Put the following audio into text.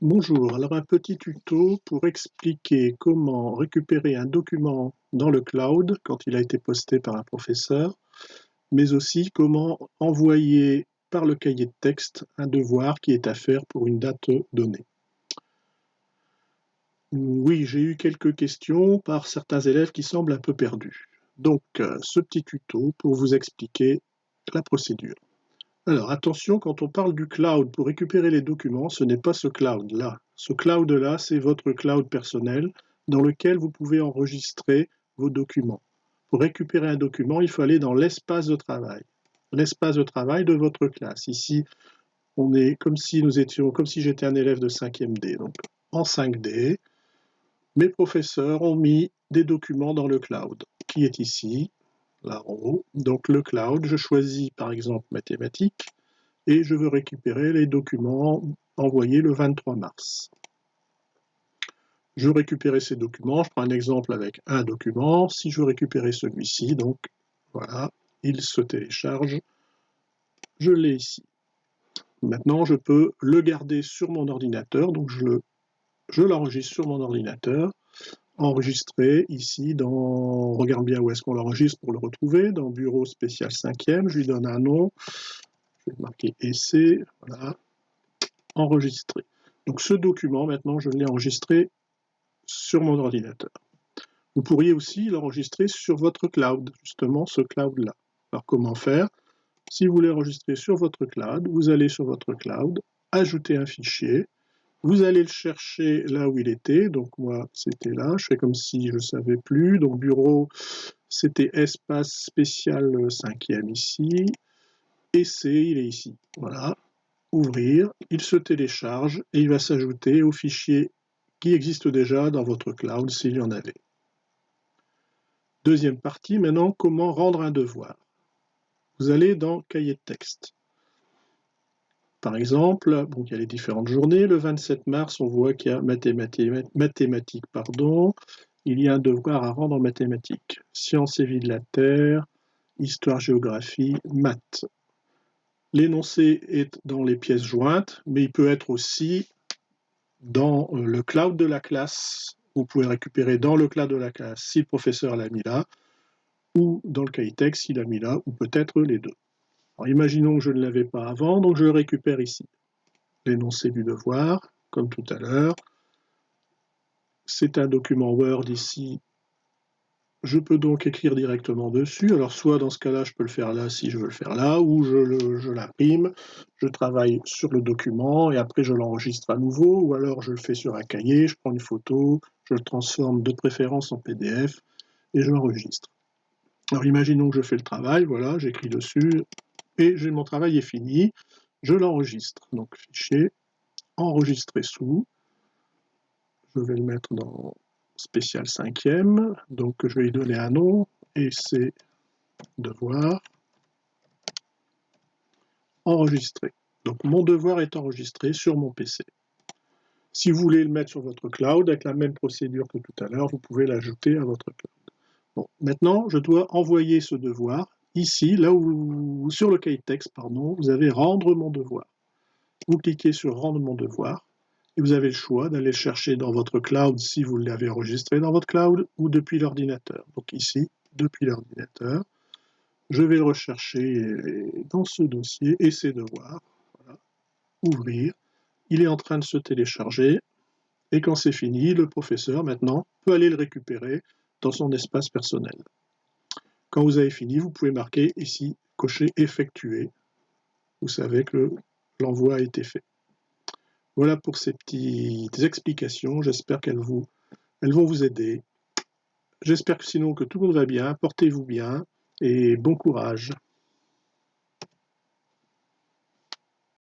Bonjour, alors un petit tuto pour expliquer comment récupérer un document dans le cloud quand il a été posté par un professeur, mais aussi comment envoyer par le cahier de texte un devoir qui est à faire pour une date donnée. Oui, j'ai eu quelques questions par certains élèves qui semblent un peu perdus. Donc, ce petit tuto pour vous expliquer la procédure. Alors attention, quand on parle du cloud pour récupérer les documents, ce n'est pas ce cloud-là. Ce cloud-là, c'est votre cloud personnel dans lequel vous pouvez enregistrer vos documents. Pour récupérer un document, il faut aller dans l'espace de travail. L'espace de travail de votre classe. Ici, on est comme si j'étais un élève de 5e D. Donc en 5D, mes professeurs ont mis des documents dans le cloud, qui est ici, là en haut. Donc le cloud, je choisis par exemple mathématiques, et je veux récupérer les documents envoyés le 23 mars. Je veux récupérer ces documents, je prends un exemple avec un document. Si je veux récupérer celui-ci, donc voilà, il se télécharge, je l'ai ici. Maintenant, je peux le garder sur mon ordinateur, donc je l'enregistre sur mon ordinateur, enregistré ici dans, on regarde bien où est-ce qu'on l'enregistre pour le retrouver, dans Bureau spécial 5e, je lui donne un nom, je vais marquer essai, voilà, enregistré. Donc ce document, maintenant, je l'ai enregistré sur mon ordinateur. Vous pourriez aussi l'enregistrer sur votre cloud, justement ce cloud-là. Alors comment faire? Si vous voulez enregistrer sur votre cloud, vous allez sur votre cloud, ajouter un fichier, vous allez le chercher là où il était, donc moi c'était là, je fais comme si je ne savais plus, donc bureau c'était espace spécial 5e ici, essai il est ici, voilà. Ouvrir, il se télécharge et il va s'ajouter au fichier qui existe déjà dans votre cloud s'il y en avait. Deuxième partie, maintenant, comment rendre un devoir. Vous allez dans cahier de texte. Par exemple, bon, il y a les différentes journées. Le 27 mars, on voit qu'il y a mathématiques, il y a un devoir à rendre en mathématiques. Sciences et vie de la Terre, histoire, géographie, maths. L'énoncé est dans les pièces jointes, mais il peut être aussi dans le cloud de la classe. Vous pouvez récupérer dans le cloud de la classe si le professeur l'a mis là, ou dans le cahier texte s'il l'a mis là, ou peut-être les deux. Alors, imaginons que je ne l'avais pas avant, donc je le récupère ici. L'énoncé du devoir, comme tout à l'heure. C'est un document Word ici. Je peux donc écrire directement dessus. Alors soit dans ce cas-là, je peux le faire là si je veux le faire là, ou je l'imprime, je travaille sur le document et après je l'enregistre à nouveau, ou alors je le fais sur un cahier, je prends une photo, je le transforme de préférence en PDF et je l'enregistre. Alors imaginons que je fais le travail, voilà, j'écris dessus et mon travail est fini, je l'enregistre. Donc fichier, enregistrer sous, je vais le mettre dans spécial 5e, donc je vais lui donner un nom, et c'est devoir, enregistrer. Donc mon devoir est enregistré sur mon PC. Si vous voulez le mettre sur votre cloud, avec la même procédure que tout à l'heure, vous pouvez l'ajouter à votre cloud. Bon, maintenant, je dois envoyer ce devoir. Ici, là où, sur le cahier de texte, pardon, vous avez rendre mon devoir. Vous cliquez sur rendre mon devoir, et vous avez le choix d'aller le chercher dans votre cloud si vous l'avez enregistré dans votre cloud ou depuis l'ordinateur. Donc ici, depuis l'ordinateur, je vais le rechercher dans ce dossier et ses devoirs. Voilà. Ouvrir. Il est en train de se télécharger et quand c'est fini, le professeur maintenant peut aller le récupérer dans son espace personnel. Quand vous avez fini, vous pouvez marquer ici, cocher effectuer. Vous savez que l'envoi a été fait. Voilà pour ces petites explications, j'espère qu'elles vont vous aider. J'espère que sinon que tout le monde va bien, portez-vous bien et bon courage.